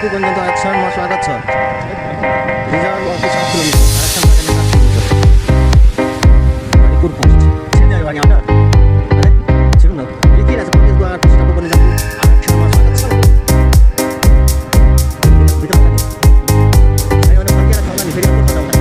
Aku pun untuk action mau swagat sir. Reserve waktu 1 kilometer. Action pada 4 kilometer. Di kurpos. Sini ada banyak ada. Ada. Siapa nak? Ini ada seperti itu aku sudah pun jatuh. Action mau swagat sir. Betul kan? Saya ada pergi ada kawan di sini aku tahu kan.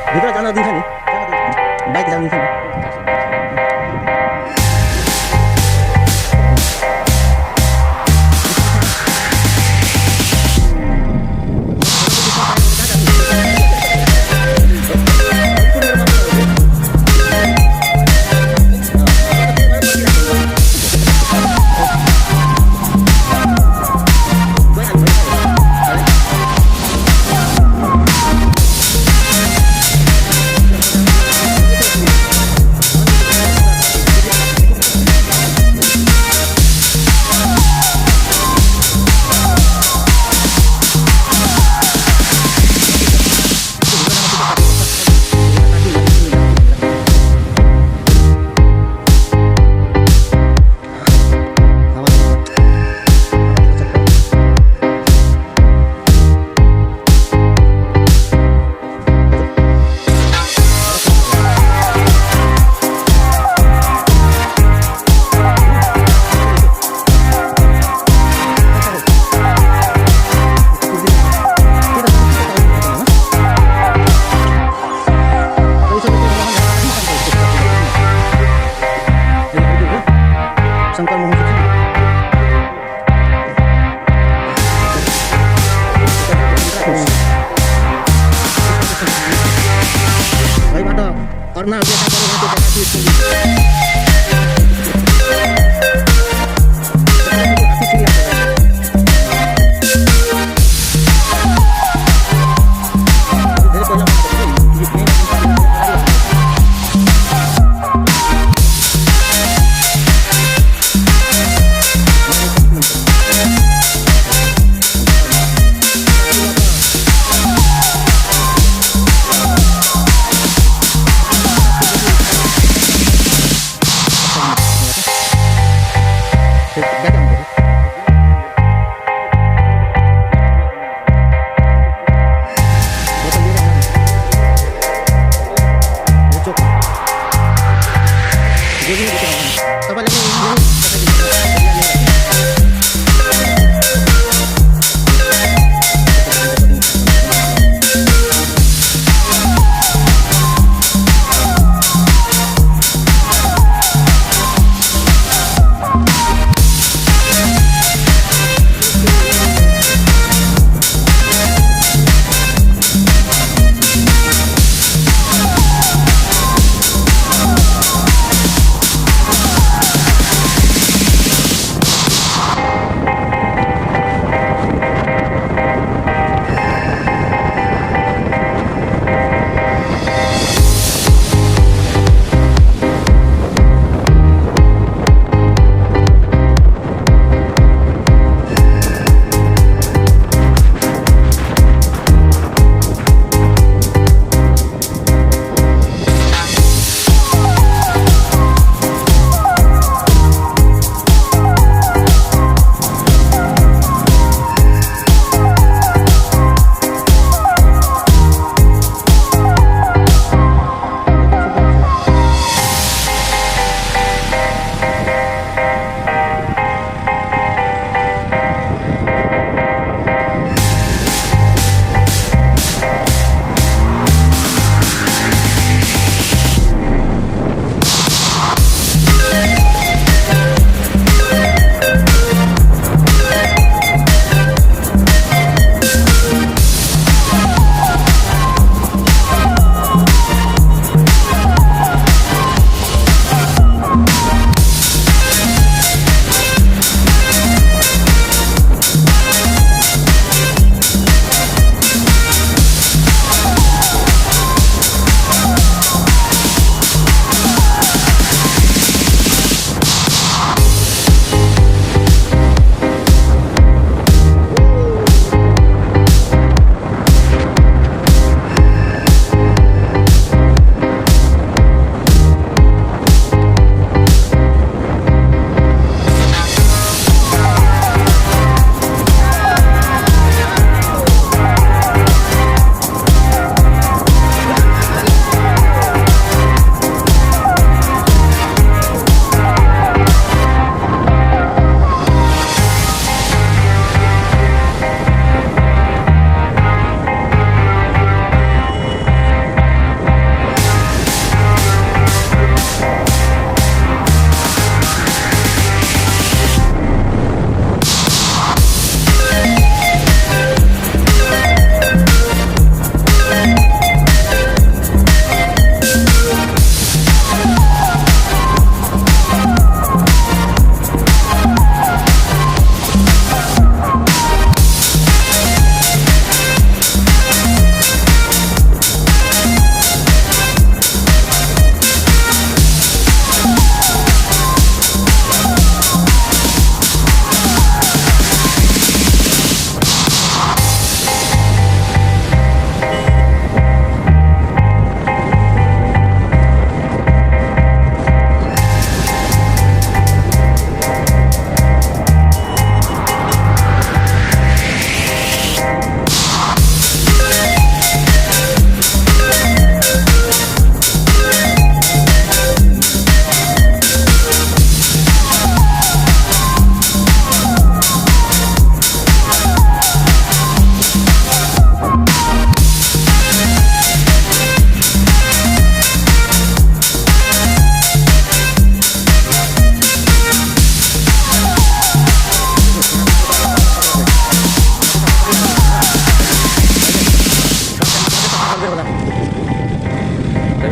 Kita jalan di sini. Baik jalan di sini. Karena biasa kalau untuk gratis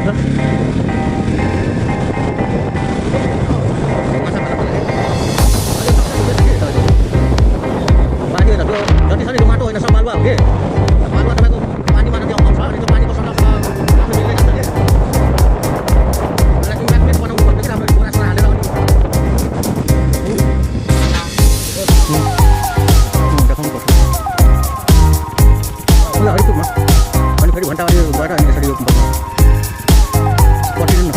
Mausam. Mausam tak boleh. Banyak dah tu. Nanti sana di Mato ini sama Malwa, okey. Malwa sampai tu pani mana dia orang itu pani kosong apa. Apa dia nak dia. Kalau kita main mana buat kita ambil bola sana ada lawan. Dah kamu kosong. Lah itu mah. Pani kali bantai dia buat ada ini sari tempat. Spot ini.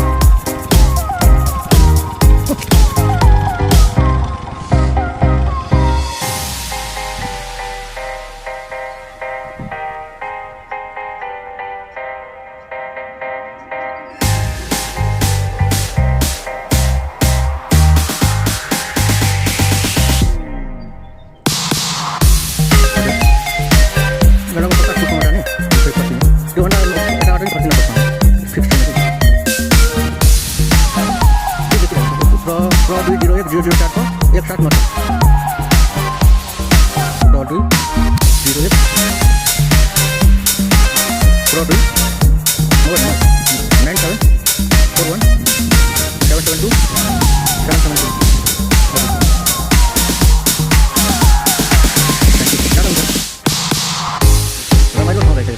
एक साथ मत pro 2 0 pro 2 97 41 772 772 ramai लोग हो गए थे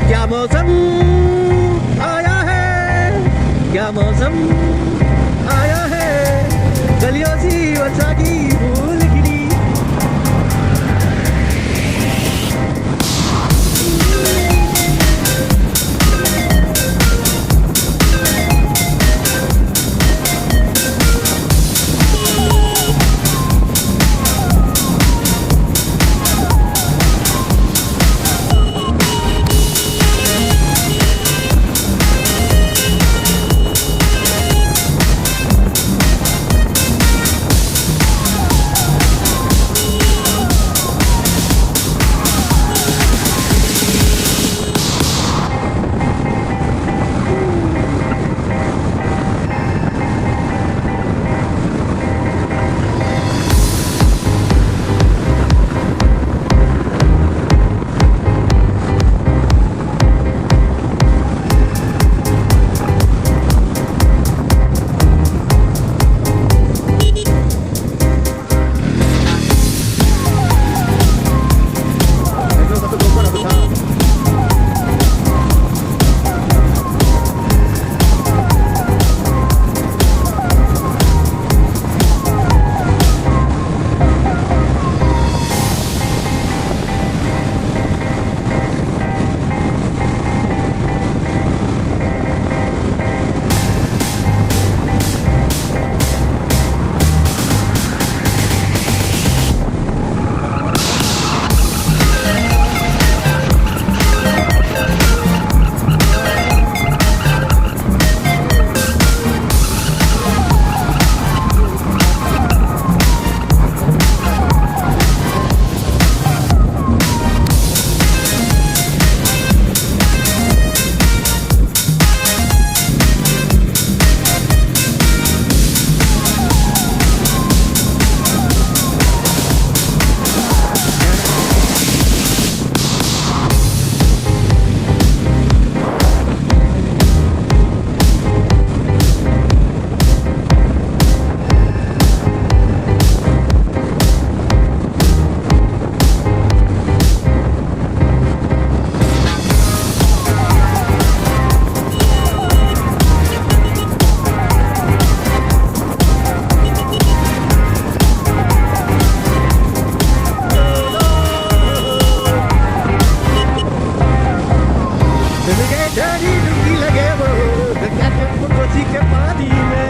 क्या मौसम आया है, क्या मौसम आया है, गलियों सी वर्षा की फूल खिली। तेरी डुबकी लगे वो गंगा के कोसी के पानी में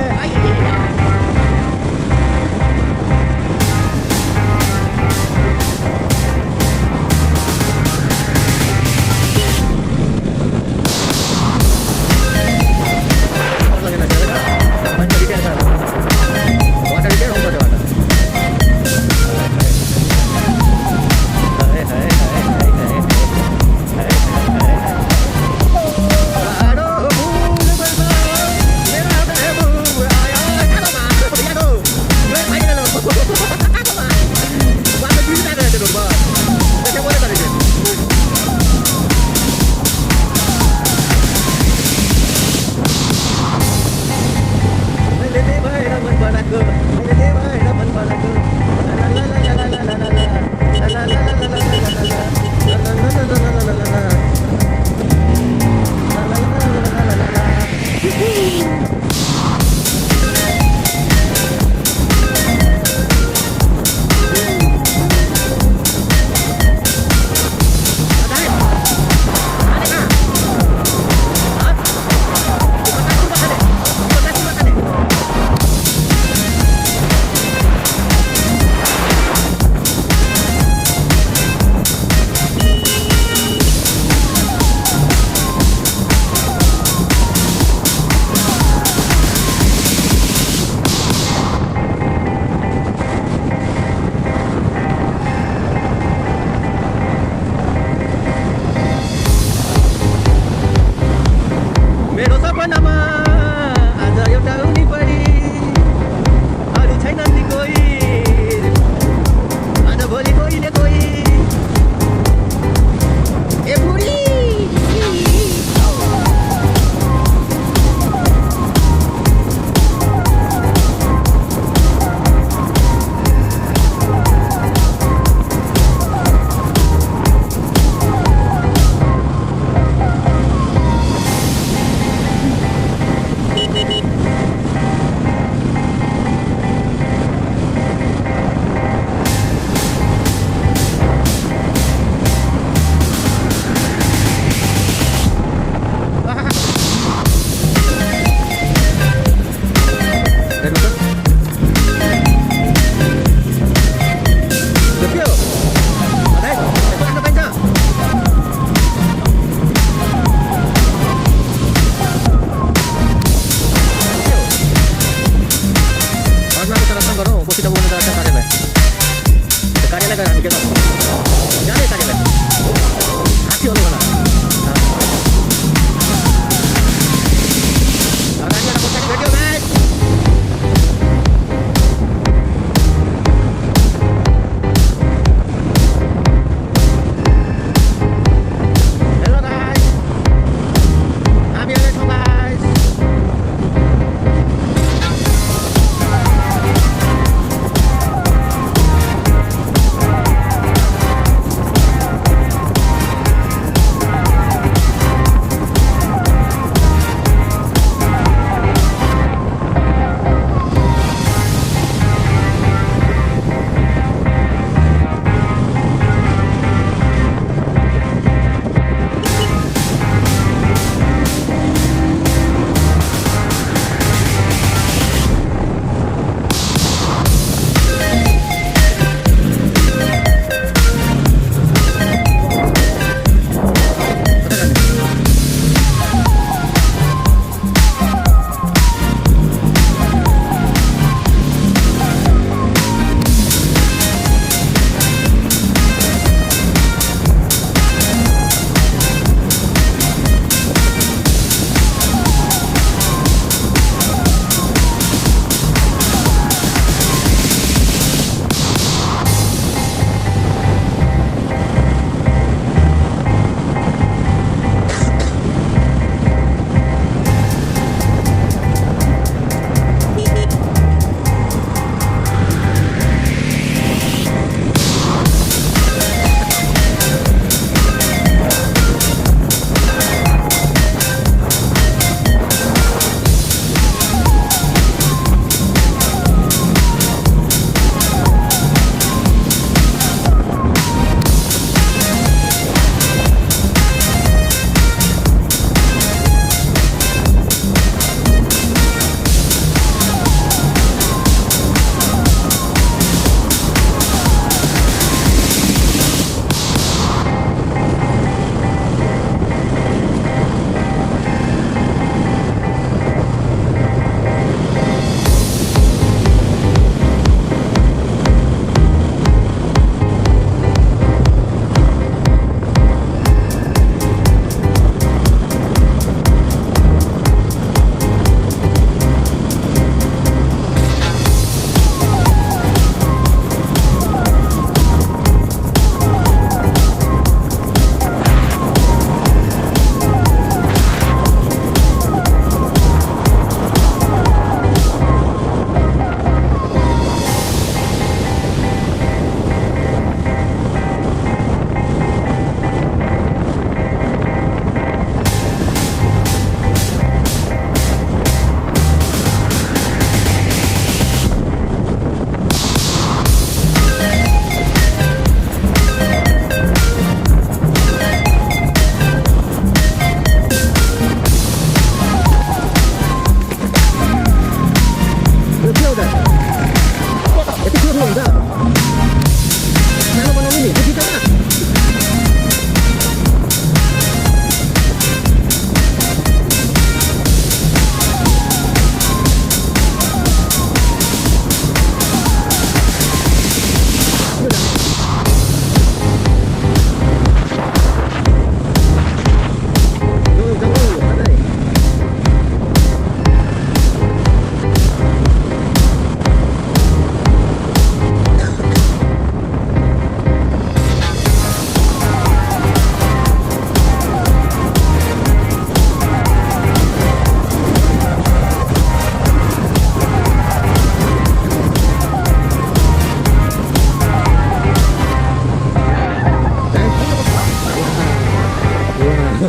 हजुर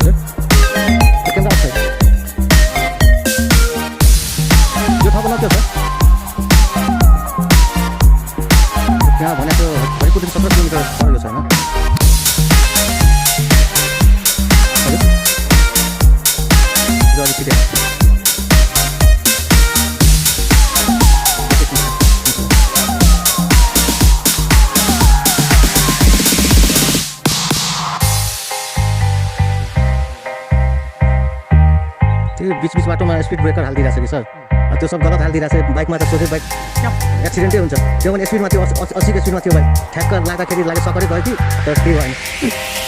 सर क्यामेरा अफ छ यो ठाउँको नाम के हो सर त्यहाँ भनेको भरिपुरदेखि 17 किलोमिटर परेको छ होइन हजुर अलिक छिटै त्यो बिच बाटोमा स्पिड ब्रेकर हालिदिरहेको छ कि सर त्यो सब गलत हालिदिरहेको छ बाइकमा त सोधे बाइक एक्सिडेन्टै हुन्छ त्यो पनि स्पिडमा थियो 80 को स्पिडमा थियो बाइक ठ्याक्क लाग्दाखेरि सपरै गयो कि तर केही भएन